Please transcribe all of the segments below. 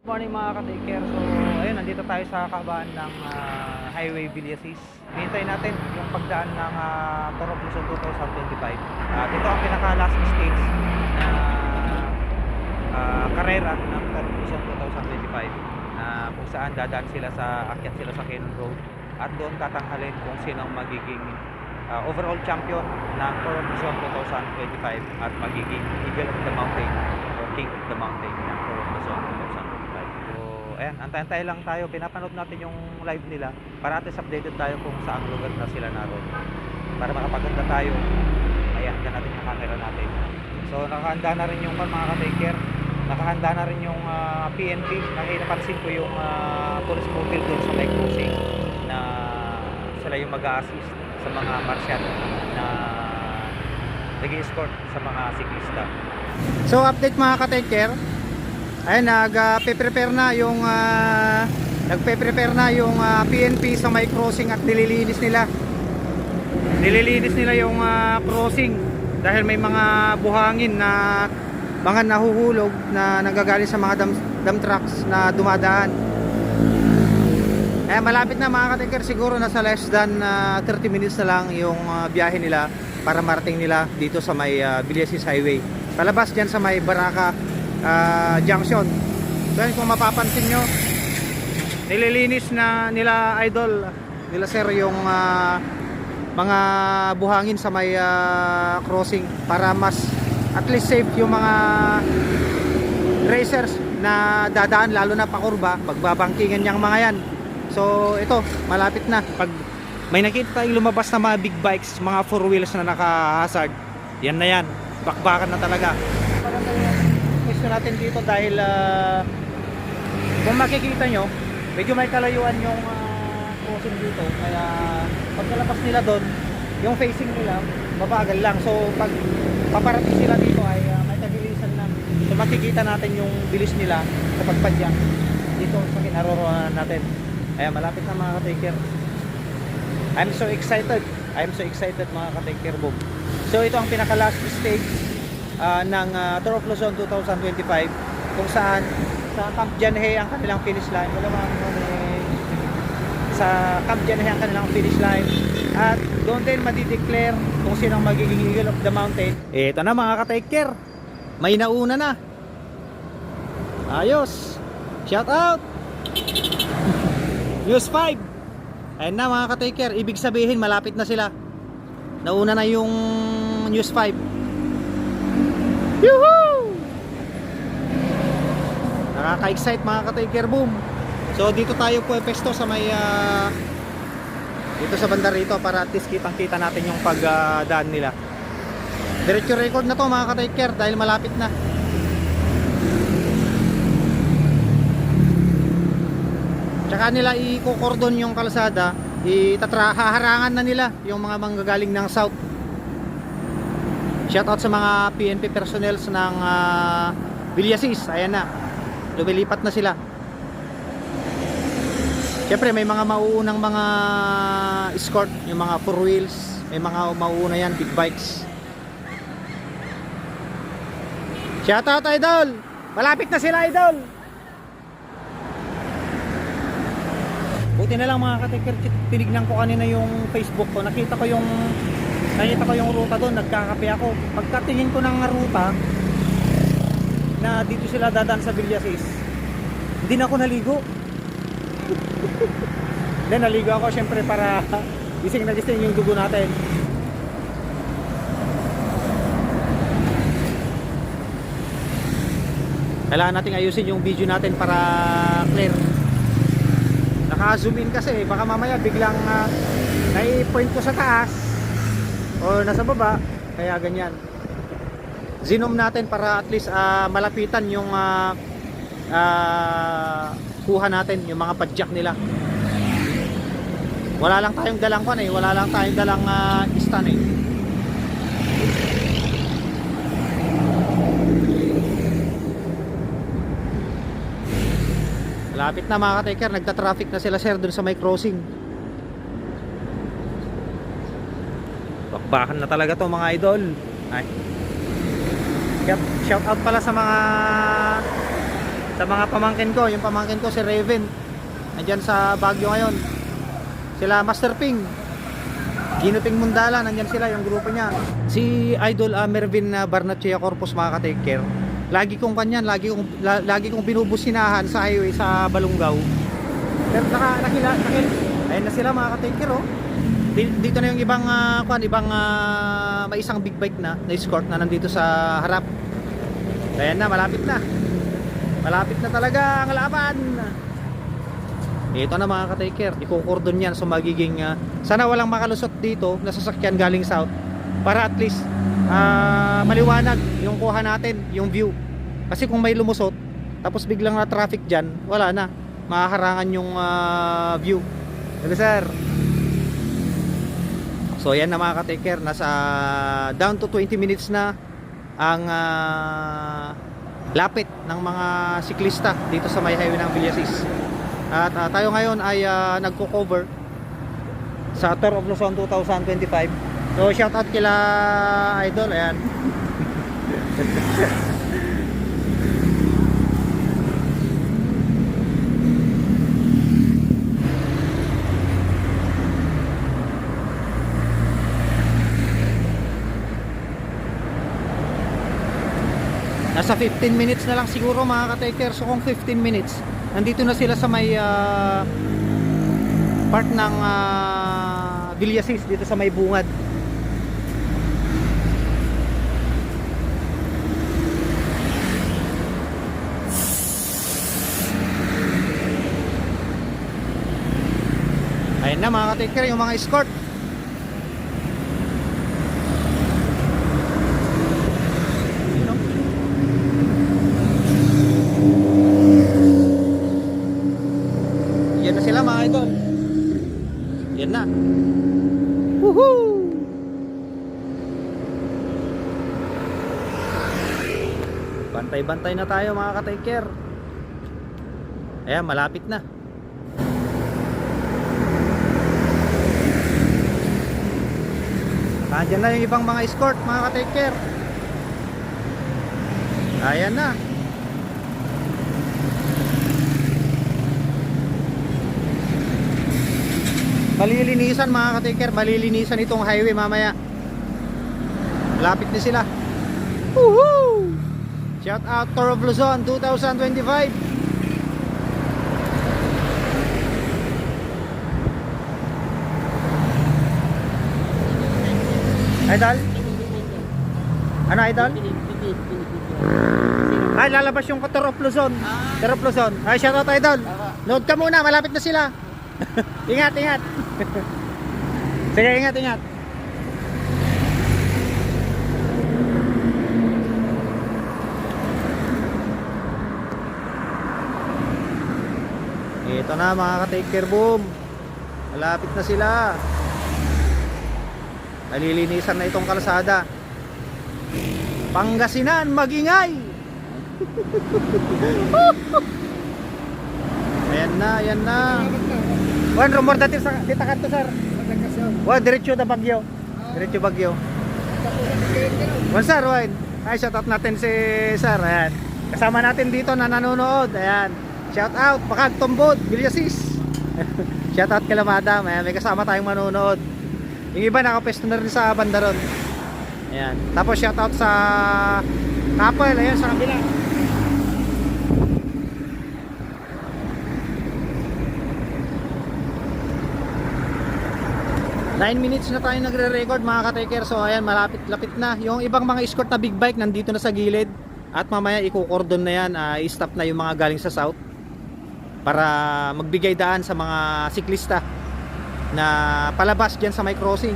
Morning mga ka-taker. So ayun, nandito tayo sa kahabaan ng Highway Villasis. Hintayin natin yung pagdaan ng Tour of Luzon 2025. At ito ang pinaka last stage na karera ng Tour of Luzon 2025, kung saan dadaan sila akyat sila sa Cannon Road at doon tatanghalin kung sino ang magiging overall champion ng Tour of Luzon 2025 at magiging Eagle of the Mountain or King of the Mountain ng Tour of Luzon 2025. Ayan, antay-antay lang tayo. Pinapanood natin yung live nila para at least updated tayo kung saang lugar na sila naroon. Para makapaganda tayo, ayan, handa natin yung camera natin. So, nakahanda na rin yung mga ka-taker. Nakahanda na rin yung PNP. Napansin ko yung police mobile doon sa may crossing na sila yung mag-a-assist sa mga marshal na nag-i-escort sa mga siklista. So update mga ka-taker, ayun, nagpe-prepare na yung PNP sa may crossing at nililinis nila yung crossing dahil may mga buhangin na mga nahuhulog na nagagaling sa mga dump trucks na dumadaan. Malapit na mga ka-taker, siguro nasa less than 30 minutes na lang yung biyahe nila para marating nila dito sa may Villasis Highway. Palabas dyan sa may Baraka Junction. So yun, kung mapapansin nyo, nililinis na nila idol, nila sir, yung mga buhangin sa may crossing para mas at least safe yung mga racers na dadaan, lalo na pakurba, pagbabangkingan niyang mga yan. So ito, malapit na. Pag may nakita tayong lumabas na mga big bikes, mga 4 wheels na naka-hazard, yan na yan, bakbakan na talaga. Maganda yung pwesto natin dito dahil kung makikita nyo, medyo may kalayuan yung crossing dito. Kaya pagkalabas nila doon, yung facing nila mabagal lang. So pag paparating sila dito ay may kabilisan na. So makikita natin yung bilis nila sa pagpadyak dito sa kinaroroonan natin. Ayan, malapit na mga ka-taker. I'm so excited mga ka-taker boom. So ito ang pinaka last stage ng Tour of Luzon 2025, kung saan sa Camp Janhe ang kanilang finish line. Sa Camp Janhe ang kanilang finish line, at doon din madideclare kung sino ang magiging Eagle of the Mountain. Ito na mga ka-taker, may nauna na. Ayos, shout out News 5. Ayun na mga ka-taker, ibig sabihin malapit na sila. Nauna na yung News 5. Yuhuu! Nakaka-excite mga ka-taker boom. So dito tayo po pesto sa may dito sa banda rito para at least kitang-kita natin yung pagdaan nila. Diretso record na to mga ka-taker dahil malapit na. Tsaka nila i-cordon yung kalsada, haharangan na nila yung mga manggagaling ng south. Shoutout sa mga PNP personnel ng Villasis. Ayan na, lumilipat na sila. Siyempre may mga mauunang mga escort, yung mga 4 wheels, may mga mauuna yan, big bikes. Shoutout idol, malapit na sila idol. Buti na lang mga ka-taker, tinignan ko kanina yung Facebook ko, nakita ko yung ruta doon, nagkakape ako. Pagkatingin ko ng ruta na dito sila dadaan sa Villasis, hindi na ako naligo. Then naligo ako syempre para gising na gising yung dugo natin. Kailangan nating ayusin yung video natin para clear. Naka-zoom in kasi baka mamaya biglang nai-point ko sa taas o nasa baba, kaya ganyan. Zoom natin para at least malapitan yung kuha natin, yung mga padjak nila. Wala lang tayong dalang wala lang tayong dalang stand Lapit na mga ka-taker, nagta-traffic na sila sir dun sa may crossing. Bakbakan na talaga to mga idol. Ay. Shout out pala sa mga sa mga pamangkin ko, yung pamangkin ko si Raven, andyan sa Baguio ngayon. Sila Master Ping, Gino Ping Mundala, nandyan sila, yung grupo niya. Si Idol Mervin Barnachea Corpus, mga ka-take care. Lagi kong kanyan, lagi kong binubusinahan sa highway sa Balungaw. Pero ayun na sila, mga ka-take care, oh. Dito na yung ibang may isang big bike na escort na nandito sa harap. Ayan na, malapit na. Malapit na talaga ang laban. Ito na, mga ka-taker, ikukordon yan. So magiging sana walang makalusot dito na sasakyan galing south, para at least maliwanag yung kuha natin, yung view. Kasi kung may lumusot tapos biglang na traffic dyan, wala na, mahaharangan yung view. Hello sir. So yan na, mga ka-taker, nasa down to 20 minutes na ang lapit ng mga siklista dito sa may highway ng Villasis. At tayo ngayon ay nagko-cover sa Tour of Luzon 2025. So shout out kila Idol, ayan. Nasa 15 minutes na lang siguro, mga ka-taker. So kung 15 minutes, nandito na sila sa may part ng Villasis, dito sa may bungad. Ayun na, mga ka-taker, yung mga escort. Yan na sila, mga idol. Yan na. Woohoo! Bantay-bantay na tayo, mga ka-taker. Ayan, malapit na. Nandiyan na yung ibang mga escort, mga ka-taker. Ayan na. Malilinisan, mga ka-taker, malilinisan itong highway mamaya. Malapit na sila. Woohoo! Shout out Tour of Luzon 2025. Idol? Ano, Idol? Ay, lalabas yung Tour of Luzon. Tour of Luzon. Ay, shout out, Idol. Load ka muna, malapit na sila. Ingat, ingat. Sige, ingat, ingat. Ito na, mga ka-take care, boom. Malapit na sila. Nalilinisan na itong kalsada. Pangasinan, magingay. Ayan na, ayan na. Wan, rumor dati sa ditakan to, sir. Wan, diretso na Bagyo. Diretso Bagyo. Wan, sir, wan. Ay, shout out natin si sir. Ayan. Kasama natin dito na nanonood. Ayan. Shout out, Bakag Tumbod, Villasis. Shout out kila madam. Ayan, may kasama tayong manonood. Yung iba nakapesto na rin sa banda ron. Ayan. Tapos shout out sa couple. Ayan, sa kabila. 9 minutes na tayo nagre-record, mga ka-taker. So ayan, malapit-lapit na. Yung ibang mga escort na big bike nandito na sa gilid. At mamaya i-cordon na yan, i-stop na yung mga galing sa south para magbigay daan sa mga siklista na palabas dyan sa may crossing.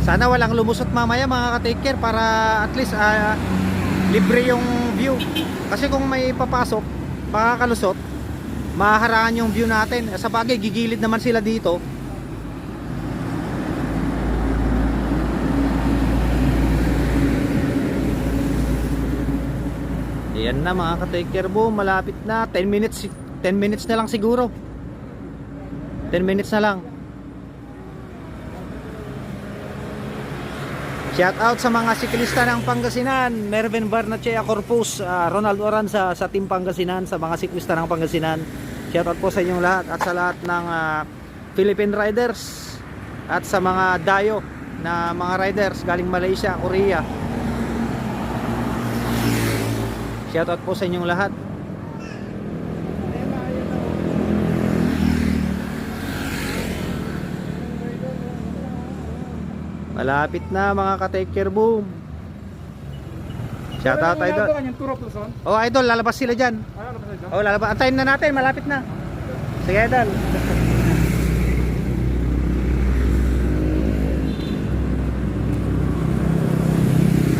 Sana walang lumusot mamaya, mga ka-taker, para at least libre yung view. Kasi kung may papasok, makakalusot, mahaharangan yung view natin. Sa bagay, gigilid naman sila dito. Ayan na, mga ka-take care, boom. Malapit na, 10 minutes na lang siguro. 10 minutes na lang. Shout out sa mga siklista ng Pangasinan, Mervin Barnachea Corpus, Ronald Oranza sa Team Pangasinan, sa mga siklista ng Pangasinan. Shout out po sa inyong lahat at sa lahat ng Philippine Riders at sa mga dayo na mga riders galing Malaysia, Korea. Shout out po sa inyong lahat. Malapit na mga ka-take care boom. Shout out idol. Oh idol, lalabas sila diyan. Oh lalabas. Antayin na natin, malapit na. Sige idol.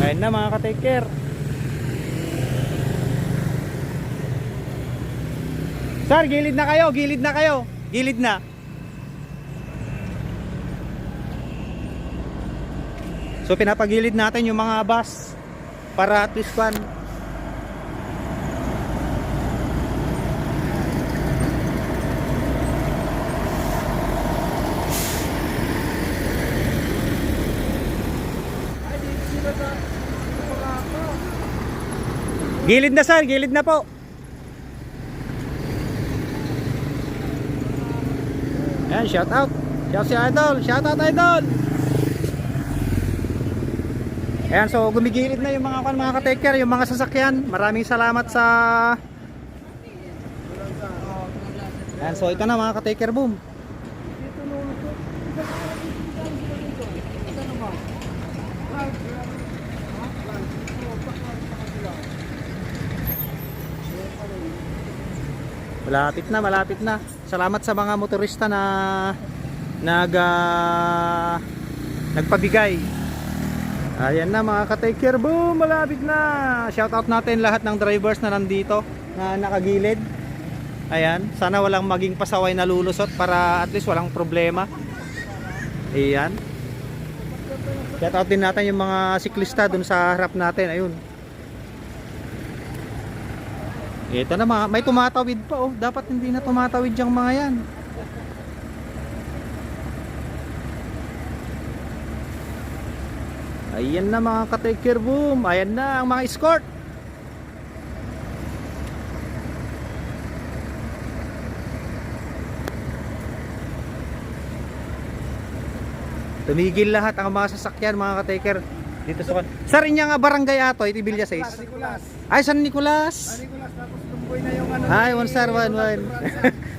Ayun na mga ka-take care. Sir, gilid na kayo, gilid na kayo. Gilid na. So pinapagilid natin yung mga bus para at least one. Gilid na sir, gilid na po. Ayan, shout out. Shout si idol, shout out idol. Ayan, so gumigilid na yung mga ka-take care, yung mga sasakyan. Maraming salamat sa... Ayan, so ito na mga ka-take care boom. Malapit na, malapit na. Salamat sa mga motorista na nagpabigay. Ayan na mga ka-take care boom, malapit na. Shout out natin lahat ng drivers na nandito na nakagilid. Ayan, sana walang maging pasaway na lulusot para at least walang problema. Ayan. Shout out din natin yung mga siklista dun sa harap natin. Ayun. Ito na mga, may tumatawid pa oh. Dapat hindi na tumatawid yung mga yan. Ayan na mga ka-take care boom. Ayan na ang mga escort. Tumigil lahat ang mga sasakyan mga ka-take care dito sa Sir, inya nga barangay ato, iti Villa 6. San Nicolas. Ay, San Nicolas. San Nicolas, tapos lumboy na yung ano. Ay, one sir, one.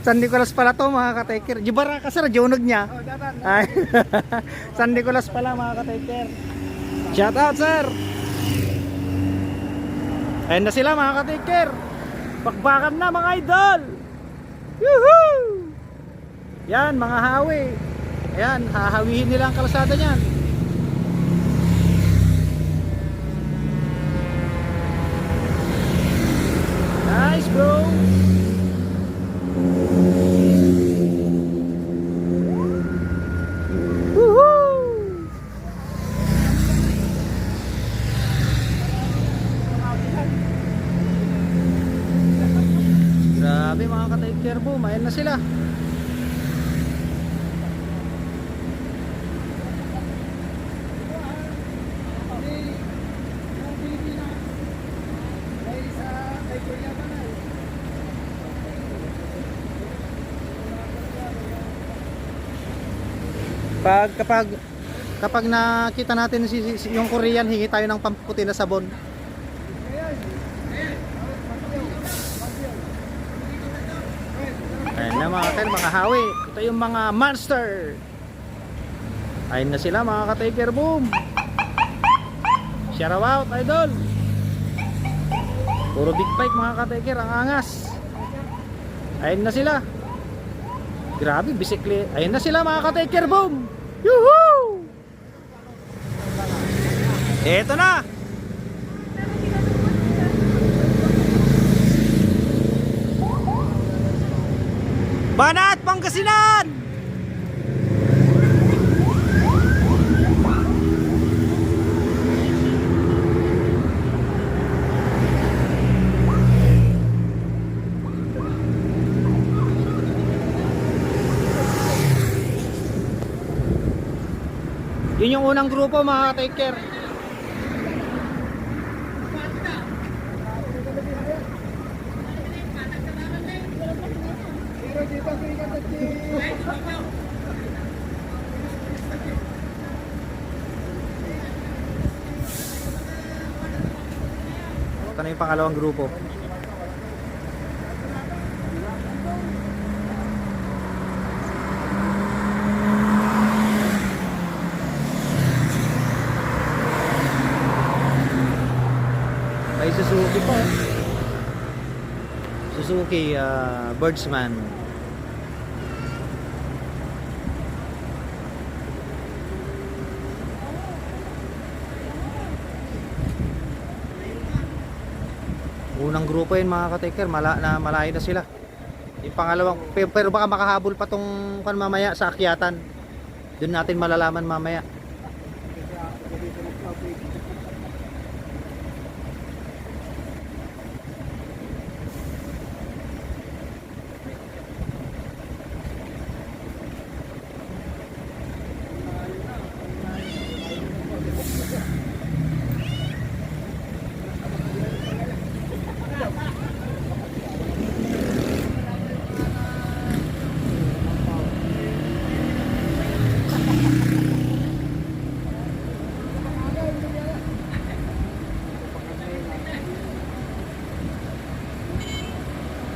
San Nicolas pala to mga ka-take care. Jibara ka sir, jonog niya. Oh, datan. Ay, San Nicolas pala mga ka-take care. Shout out sir. Ayun na sila mga ka-take care. Bakbakan na mga idol. Yuhuu. Yan mga hawi. Ayan, hahawihin nila ang kalsada niyan. Nice bro. Grabe mga ka-take care boom, ayan na sila. Kapag nakita natin yung Korean, hingi tayo ng pamputi na sabon. Ayan na mga kail, mga hawi. Ito yung mga monster. Ayun na sila mga ka-take care boom. Shout out idol. Puro big bike mga ka-take care, ang angas. Ayun na sila. Grabe, bisiklet. Ayun na sila mga ka-take care boom. Yuhuu! Eto na. Banat, Pangasinan! Yun Yun yung unang grupo mga ka-take care. Pero dito sikat at si... Ito na yung pangalawang grupo. May Suzuki pa. Suzuki Birdsman. Unang grupo yun mga ka-taker, malayo na sila. Yung pangalawang, pero baka makahabol pa tong kan mamaya sa akyatan. Doon natin malalaman mamaya.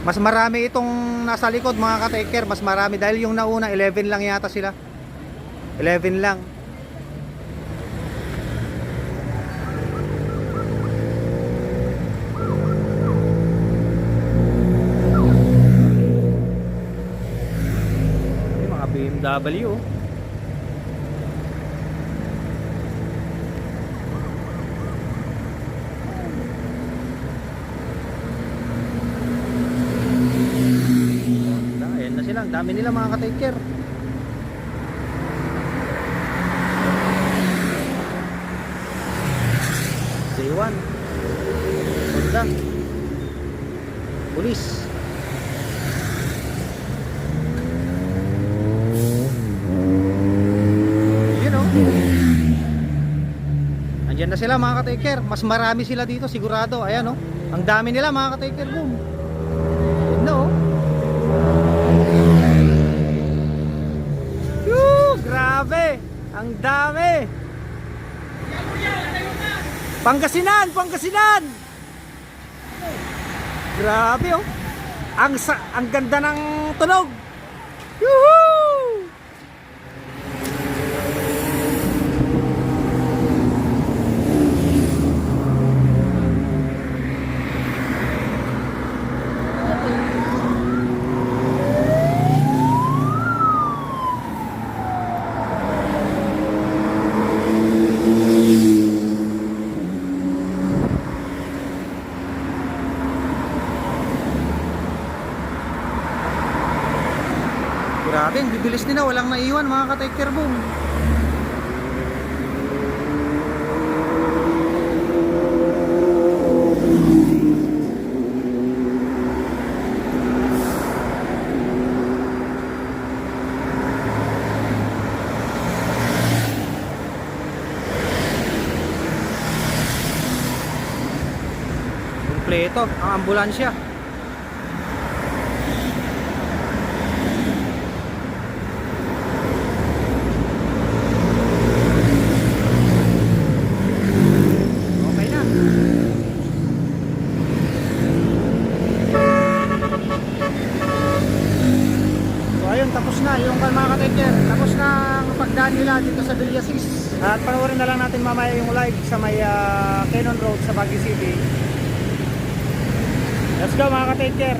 Mas marami itong nasa likod mga ka-taker, mas marami dahil yung nauna 11 lang yata sila. 11 lang. Yung mga BMW. Ayan na sila, ang dami nila mga ka-taker. J1 Honda Police. You know, andyan na sila mga ka-taker. Mas marami sila dito sigurado. Ayan oh, ang dami nila mga ka-taker. Boom. Yun na oh. Grabe! Ang dami! Pangasinan! Pangasinan! Grabe oh! Ang ganda ng tunog! Yuhuu! Grabe, ang bibilis nila, walang naiwan mga ka-taker boom. Kompleto ang ambulansya. Tapos na yung mga ka-taker, tapos na ang pagdaan nila dito sa Villasis. At panoorin na lang natin mamaya yung live sa may Cannon Road sa Baguio City. Let's go mga ka-taker.